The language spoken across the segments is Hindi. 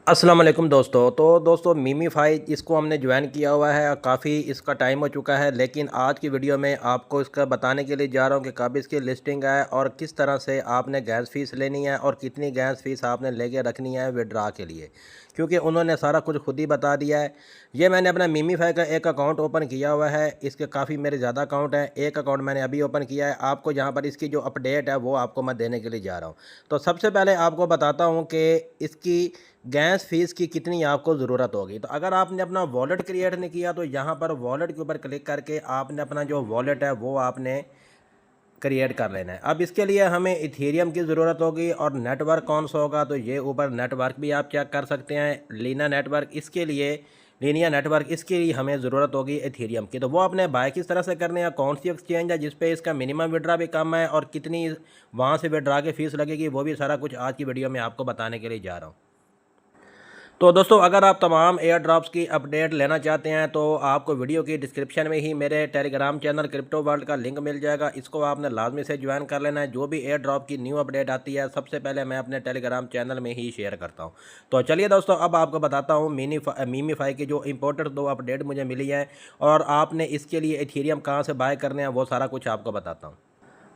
अस्सलाम वालेकुम दोस्तों। तो दोस्तों मीमीफाई इसको हमने ज्वाइन किया हुआ है, काफ़ी इसका टाइम हो चुका है, लेकिन आज की वीडियो में आपको इसका बताने के लिए जा रहा हूँ कि कब इसकी लिस्टिंग है और किस तरह से आपने गैस फ़ीस लेनी है और कितनी गैस फ़ीस आपने लेके रखनी है विड्रा के लिए, क्योंकि उन्होंने सारा कुछ खुद ही बता दिया है। ये मैंने अपना मीमीफाई का एक अकाउंट ओपन किया हुआ है, इसके काफ़ी मेरे ज़्यादा अकाउंट हैं, एक अकाउंट मैंने अभी ओपन किया है। आपको यहाँ पर इसकी जो अपडेट है वो आपको मैं देने के लिए जा रहा हूँ। तो सबसे पहले आपको बताता हूँ कि इसकी गैस फ़ीस की कितनी आपको ज़रूरत होगी। तो अगर आपने अपना वॉलेट क्रिएट नहीं किया तो यहाँ पर वॉलेट के ऊपर क्लिक करके आपने अपना जो वॉलेट है वो आपने क्रिएट कर लेना है। अब इसके लिए हमें इथेरियम की ज़रूरत होगी और नेटवर्क कौन सा होगा, तो ये ऊपर नेटवर्क भी आप चेक कर सकते हैं, लीना नेटवर्क। इसके लिए लीनिया नेटवर्क इसके लिए हमें ज़रूरत होगी इथेरियम की। तो वो अपने बाय किस तरह से करने हैं, कौन सी एक्सचेंज है जिस पे इसका मिनिमम विड्रा भी कम है और कितनी वहाँ से विड्रा की फ़ीस लगेगी, वो भी सारा कुछ आज की वीडियो में आपको बताने के लिए जा रहा हूँ। तो दोस्तों अगर आप तमाम एयर ड्रॉप्स की अपडेट लेना चाहते हैं तो आपको वीडियो की डिस्क्रिप्शन में ही मेरे टेलीग्राम चैनल क्रिप्टो वर्ल्ड का लिंक मिल जाएगा। इसको आपने लाजमी से ज्वाइन कर लेना है। जो भी एयर ड्रॉप की न्यू अपडेट आती है सबसे पहले मैं अपने टेलीग्राम चैनल में ही शेयर करता हूं। तो चलिए दोस्तों, अब आपको बताता हूं मीमीफाई की जो इंपॉर्टेंट दो अपडेट मुझे मिली है और आपने इसके लिए इथेरियम कहाँ से बाय करने हैं वो सारा कुछ आपको बताता हूँ।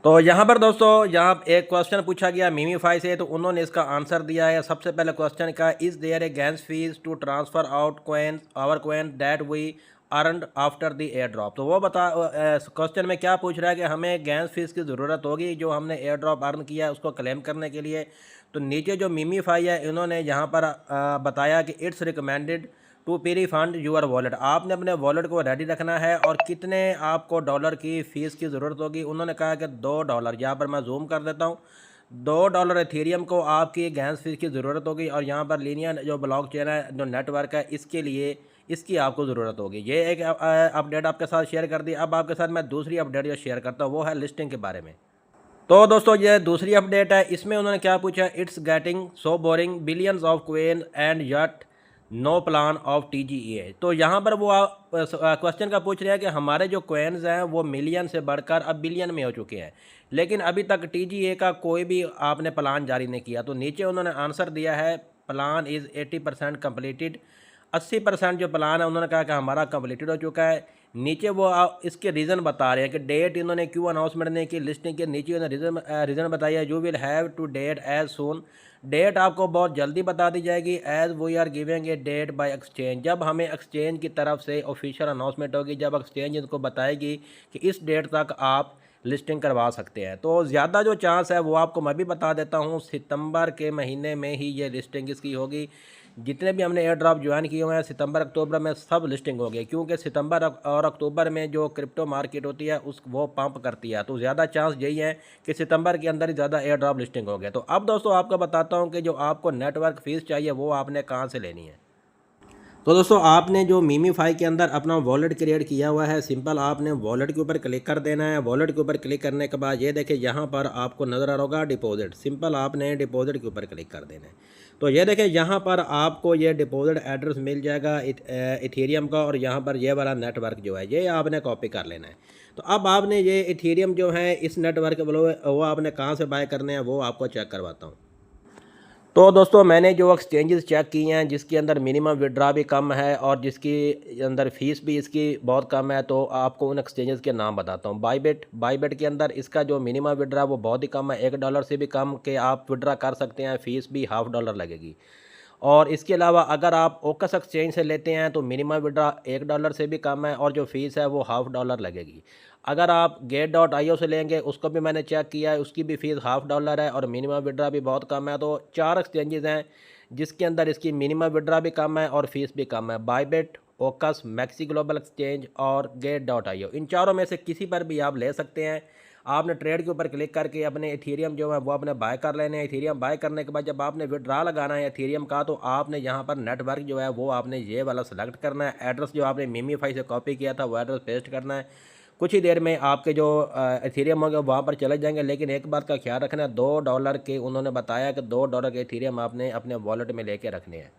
तो यहाँ पर दोस्तों यहाँ एक क्वेश्चन पूछा गया मीमीफाई से, तो उन्होंने इसका आंसर दिया है। सबसे पहले क्वेश्चन का, is there a gas fees to transfer out coin our coin that we earned after the air drop. तो वो क्वेश्चन में क्या पूछ रहा है कि हमें गैस फीस की ज़रूरत होगी जो हमने एयर ड्रॉप अर्न किया है उसको क्लेम करने के लिए। तो नीचे जो मीमीफाई है इन्होंने यहाँ पर बताया कि it's recommended to prefund your wallet. आपने अपने वॉलेट को रेडी रखना है और कितने आपको डॉलर की फ़ीस की ज़रूरत होगी। उन्होंने कहा कि $2, यहाँ पर मैं जूम कर देता हूँ, $2 एथेरियम को आपकी गैस फीस की ज़रूरत होगी और यहाँ पर लीनियर जो ब्लॉक चेन है, जो नेटवर्क है, इसके लिए इसकी आपको ज़रूरत होगी। ये एक अपडेट आपके साथ शेयर कर दी। अब आपके साथ मैं दूसरी अपडेट जो शेयर करता हूँ वो है लिस्टिंग के बारे में। तो दोस्तों ये दूसरी अपडेट है, इसमें उन्होंने क्या पूछा, it's getting so boring billions of queen and yet no plan of TGEA. तो यहाँ पर वो क्वेश्चन का पूछ रहे हैं कि हमारे जो कोइन्स हैं वो मिलियन से बढ़कर अब बिलियन में हो चुके हैं, लेकिन अभी तक टीजीए का कोई भी आपने प्लान जारी नहीं किया। तो नीचे उन्होंने आंसर दिया है, प्लान इज़ 80% कम्प्लीटेड। 80% जो प्लान है उन्होंने कहा कि हमारा कम्प्लीटेड हो चुका है। नीचे वो इसके रीज़न बता रहे हैं कि डेट इन्होंने क्यों अनाउंसमेंट नहीं की, लिस्टिंग के नीचे उन्होंने रीज़न बताया, you will have to date as soon. Date आपको बहुत जल्दी बता दी जाएगी, as we are giving a date by exchange. जब हमें एक्सचेंज की तरफ से ऑफिशियल अनाउंसमेंट होगी, जब एक्सचेंज इनको बताएगी कि इस डेट तक आप लिस्टिंग करवा सकते हैं। तो ज़्यादा जो चांस है वो आपको मैं भी बता देता हूँ, सितंबर के महीने में ही ये लिस्टिंग इसकी होगी। जितने भी हमने एयर ड्रॉप ज्वाइन किए हुए हैं सितंबर अक्टूबर में सब लिस्टिंग हो गई, क्योंकि सितंबर और अक्टूबर में जो क्रिप्टो मार्केट होती है उस वो पंप करती है। तो ज़्यादा चांस यही है कि सितंबर के अंदर ही ज़्यादा एयर ड्रॉप लिस्टिंग हो गया। तो अब दोस्तों आपको बताता हूँ कि जो आपको नेटवर्क फ़ीस चाहिए वो आपने कहाँ से लेनी है। तो दोस्तों आपने जो मीमीफाई के अंदर अपना वॉलेट क्रिएट किया हुआ है, सिंपल आपने वॉलेट के ऊपर क्लिक कर देना है। वॉलेट के ऊपर क्लिक करने के बाद ये देखिए यहाँ पर आपको नज़र आ रहा होगा डिपॉजिट, सिंपल आपने डिपॉजिट के ऊपर क्लिक कर देना है। तो ये देखिए यहाँ पर आपको ये डिपॉजिट एड्रेस मिल जाएगा इथेरियम का, और यहाँ पर ये वाला नेटवर्क जो है ये आपने कॉपी कर लेना है। तो अब आपने ये इथेरियम जो है इस नेटवर्क वो आपने कहाँ से बाय करने हैं वो आपको चेक करवाता हूँ। तो दोस्तों मैंने जो एक्सचेंजेस चेक किए हैं जिसके अंदर मिनिमम विड्रा भी कम है और जिसकी अंदर फ़ीस भी इसकी बहुत कम है, तो आपको उन एक्सचेंजेस के नाम बताता हूँ। बाईबेट के अंदर इसका जो मिनिमम विड्रा वो बहुत ही कम है, $1 से भी कम के आप विड्रा कर सकते हैं, फ़ीस भी $0.5 लगेगी। और इसके अलावा अगर आप ओकस एक्सचेंज से लेते हैं तो मिनिमम विड्रा $1 से भी कम है और जो फ़ीस है वो $0.5 लगेगी। अगर आप गेट.io से लेंगे उसको भी मैंने चेक किया है, उसकी भी फ़ीस $0.5 है और मिनिमम विड्रा भी बहुत कम है। तो 4 एक्सचेंजेस हैं जिसके अंदर इसकी मिनिमम विड्रा भी कम है और फ़ीस भी कम है, बाईबेट, ओकस, मैक्सी ग्लोबल एक्सचेंज और गेट.io। इन चारों में से किसी पर भी आप ले सकते हैं। आपने ट्रेड के ऊपर क्लिक करके अपने इथेरियम जो है वो अपने बाय कर लेने हैं। इथेरियम बाय करने के बाद जब आपने विड्रा लगाना है इथेरियम का, तो आपने यहाँ पर नेटवर्क जो है वो आपने ये वाला सेलेक्ट करना है। एड्रेस जो आपने मीमीफाई से कॉपी किया था वो एड्रेस पेस्ट करना है। कुछ ही देर में आपके जो इथेरियम होंगे वहाँ पर चले जाएंगे, लेकिन एक बात का ख्याल रखना है, $2 के उन्होंने बताया कि $2 के इथेरियम आपने अपने वॉलेट में लेके रखने हैं।